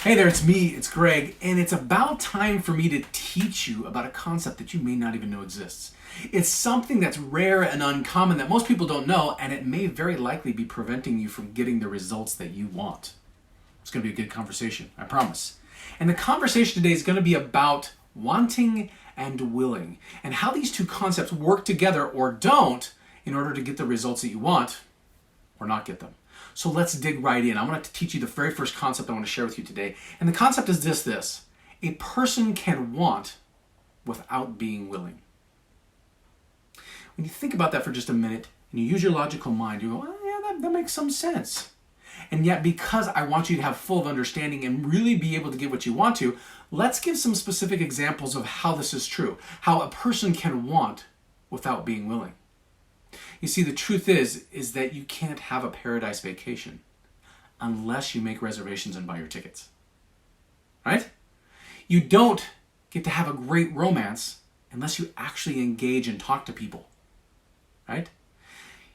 Hey there, it's me, it's Greg, and it's about time for me to teach you about a concept that you may not even know exists. It's something that's rare and uncommon that most people don't know, and it may very likely be preventing you from getting the results that you want. It's going to be a good conversation, I promise. And the conversation today is going to be about wanting and willing, and how these two concepts work together or don't in order to get the results that you want or not get them. So let's dig right in. I want to teach you the very first concept I want to share with you today. And the concept is this. A person can want without being willing. When you think about that for just a minute and you use your logical mind, you go, oh, yeah, that makes some sense. And yet, because I want you to have full of understanding and really be able to get what you want to, let's give some specific examples of how this is true. How a person can want without being willing. You see, the truth is that you can't have a paradise vacation unless you make reservations and buy your tickets. Right? You don't get to have a great romance unless you actually engage and talk to people. Right?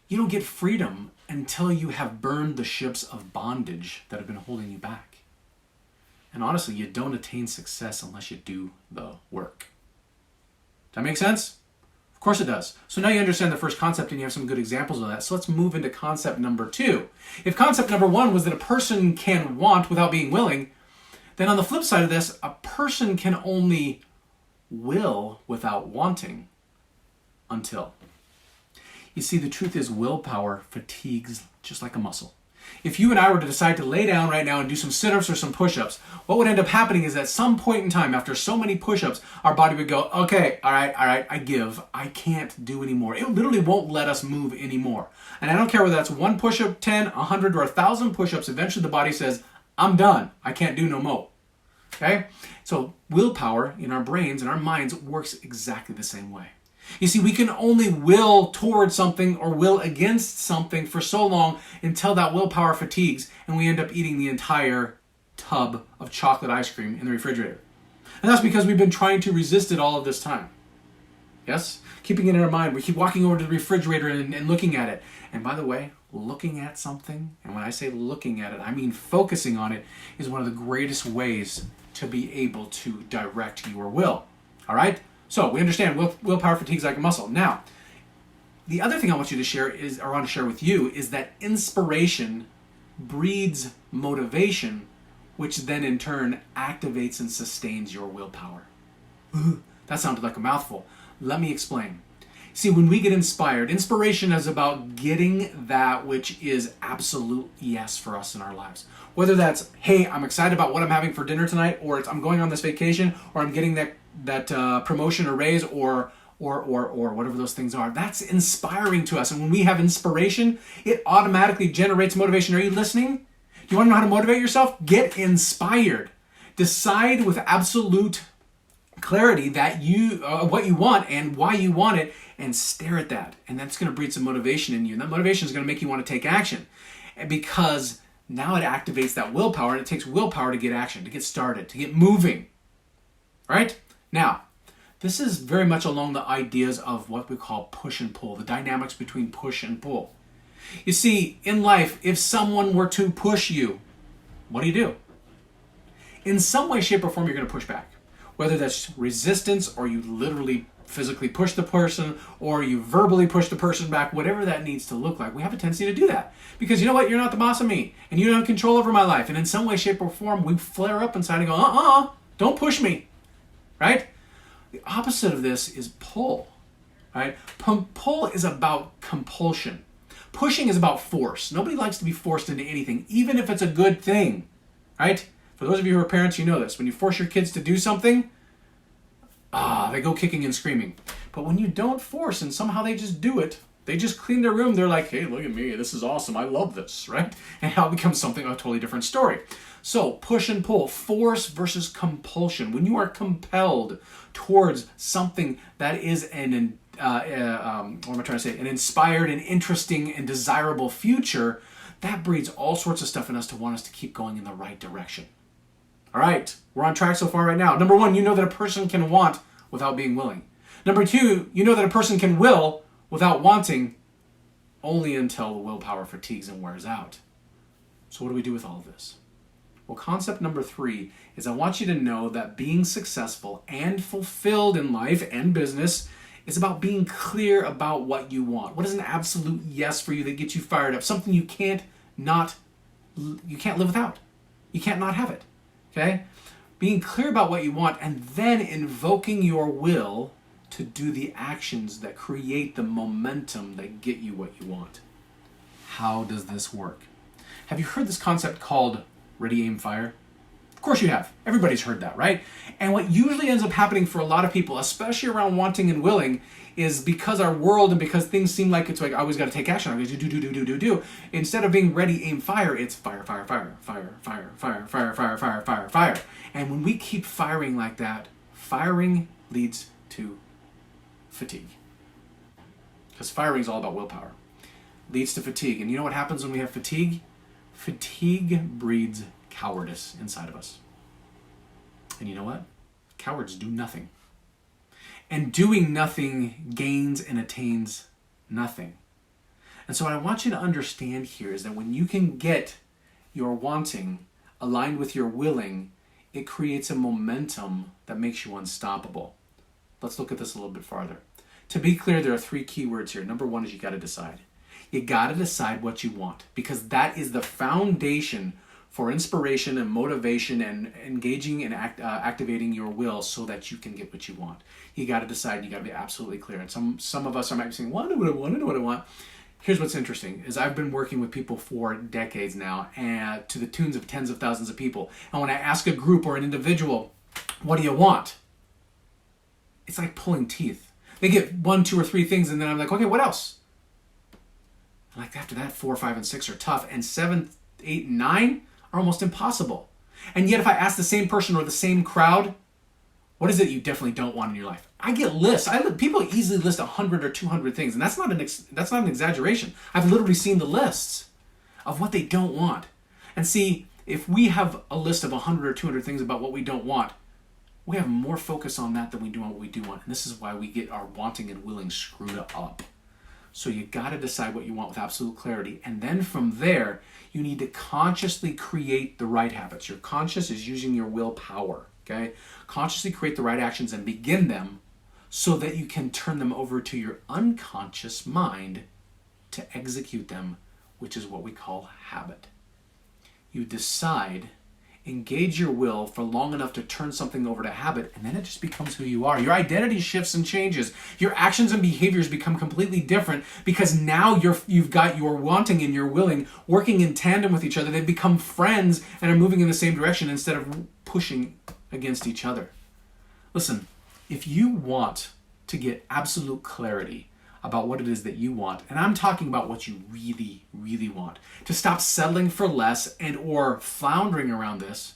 You don't get freedom until you have burned the ships of bondage that have been holding you back. And honestly, you don't attain success unless you do the work. Does that make sense? Of course it does. So now you understand the first concept and you have some good examples of that. So let's move into concept number 2. If concept number 1 was that a person can want without being willing, then on the flip side of this, a person can only will without wanting until. You see, the truth is willpower fatigues just like a muscle. If you and I were to decide to lay down right now and do some sit-ups or some push-ups, what would end up happening is at some point in time, after so many push-ups, our body would go, okay, all right, I give. I can't do anymore. It literally won't let us move anymore. And I don't care whether that's 1 push-up, 10, 100, or 1,000 push-ups, eventually the body says, I'm done. I can't do no more. Okay? So willpower in our brains and our minds works exactly the same way. You see, we can only will towards something or will against something for so long until that willpower fatigues and we end up eating the entire tub of chocolate ice cream in the refrigerator. And that's because we've been trying to resist it all of this time. Yes? Keeping it in our mind. We keep walking over to the refrigerator and looking at it. And by the way, looking at something, and when I say looking at it, I mean focusing on it, is one of the greatest ways to be able to direct your will. All right? So we understand willpower fatigues like a muscle. Now, the other thing I want you to share with you is that inspiration breeds motivation, which then in turn activates and sustains your willpower. That sounded like a mouthful. Let me explain. See, when we get inspired, inspiration is about getting that which is absolute yes for us in our lives. Whether that's, hey, I'm excited about what I'm having for dinner tonight, or it's I'm going on this vacation, or I'm getting that promotion or raise, or whatever those things are. That's inspiring to us. And when we have inspiration, it automatically generates motivation. Are you listening? Do you want to know how to motivate yourself? Get inspired. Decide with absolute clarity that what you want and why you want it, and stare at that. And that's going to breed some motivation in you. And that motivation is going to make you want to take action. Because now it activates that willpower, and it takes willpower to get action, to get started, to get moving. Right? Now, this is very much along the ideas of what we call push and pull, the dynamics between push and pull. You see, in life, if someone were to push you, what do? In some way, shape, or form, you're going to push back. Whether that's resistance, or you literally physically push the person, or you verbally push the person back, whatever that needs to look like, we have a tendency to do that. Because you know what? You're not the boss of me, and you don't have control over my life. And in some way, shape, or form, we flare up inside and go, don't push me. Right? The opposite of this is pull. Right? Pull is about compulsion. Pushing is about force. Nobody likes to be forced into anything, even if it's a good thing. Right? For those of you who are parents, you know this. When you force your kids to do something, they go kicking and screaming. But when you don't force and somehow they just do it, they just clean their room, they're like, hey, look at me, this is awesome, I love this, right? And how it becomes something a totally different story. So push and pull, force versus compulsion. When you are compelled towards something that is an inspired and interesting and desirable future, that breeds all sorts of stuff in us to want us to keep going in the right direction. All right, we're on track so far right now. Number 1, you know that a person can want without being willing. Number 2, you know that a person can will without wanting, only until the willpower fatigues and wears out. So what do we do with all of this? Well, concept number 3 is I want you to know that being successful and fulfilled in life and business is about being clear about what you want. What is an absolute yes for you that gets you fired up? Something you can't live without. You can't not have it. Okay? Being clear about what you want and then invoking your will to do the actions that create the momentum that get you what you want. How does this work? Have you heard this concept called ready, aim, fire? Of course you have. Everybody's heard that, right? And what usually ends up happening for a lot of people, especially around wanting and willing, is because our world and because things seem like it's like I always got to take action. I always do. Instead of being ready, aim, fire, it's fire, fire, fire, fire, fire, fire, fire, fire, fire, fire, fire. And when we keep firing like that, firing leads to fatigue. Because firing is all about willpower. Leads to fatigue. And you know what happens when we have fatigue? Fatigue breeds cowardice inside of us. And you know what? Cowards do nothing. And doing nothing gains and attains nothing. And so what I want you to understand here is that when you can get your wanting aligned with your willing, it creates a momentum that makes you unstoppable. Let's look at this a little bit farther. To be clear, there are 3 key words here. Number 1 is you got to decide. You got to decide what you want, because that is the foundation for inspiration and motivation and engaging and activating your will so that you can get what you want. You got to decide. You got to be absolutely clear. And some of us might be saying, well, I know what I want. Here's what's interesting is I've been working with people for decades now, and to the tunes of tens of thousands of people. And when I ask a group or an individual, what do you want? It's like pulling teeth. They get 1, 2, or 3 things, and then I'm like, okay, what else? And like after that, 4, 5, and 6 are tough, and 7, 8, and 9 are almost impossible. And yet if I ask the same person or the same crowd, what is it you definitely don't want in your life? I get lists. People easily list 100 or 200 things, and that's not an exaggeration. I've literally seen the lists of what they don't want. And see, if we have a list of 100 or 200 things about what we don't want, we have more focus on that than we do on what we do want. And this is why we get our wanting and willing screwed up. So you got to decide what you want with absolute clarity. And then from there, you need to consciously create the right habits. Your conscious is using your willpower, okay? Consciously create the right actions and begin them so that you can turn them over to your unconscious mind to execute them, which is what we call habit. You decide, engage your will for long enough to turn something over to habit, and then it just becomes who you are. Your identity shifts and changes. Your actions and behaviors become completely different because now you've got your wanting and your willing working in tandem with each other. They become friends and are moving in the same direction instead of pushing against each other. Listen, if you want to get absolute clarity about what it is that you want, and I'm talking about what you really, really want, to stop settling for less and or floundering around this,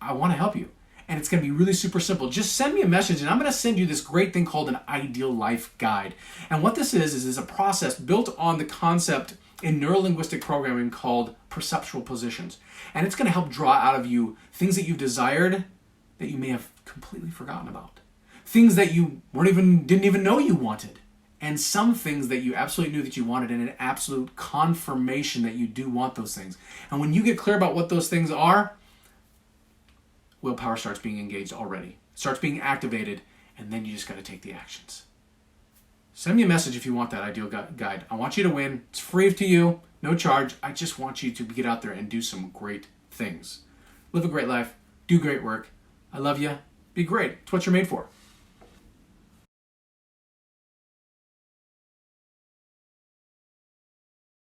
I want to help you. And it's going to be really super simple. Just send me a message and I'm going to send you this great thing called an Ideal Life Guide. And what this is a process built on the concept in neurolinguistic programming called perceptual positions. And it's going to help draw out of you things that you've desired that you may have completely forgotten about. Things that you didn't even know you wanted. And some things that you absolutely knew that you wanted, and an absolute confirmation that you do want those things. And when you get clear about what those things are, willpower starts being engaged already. Starts being activated, and then you just got to take the actions. Send me a message if you want that Ideal Guide. I want you to win. It's free to you, no charge. I just want you to get out there and do some great things. Live a great life. Do great work. I love you. Be great. It's what you're made for.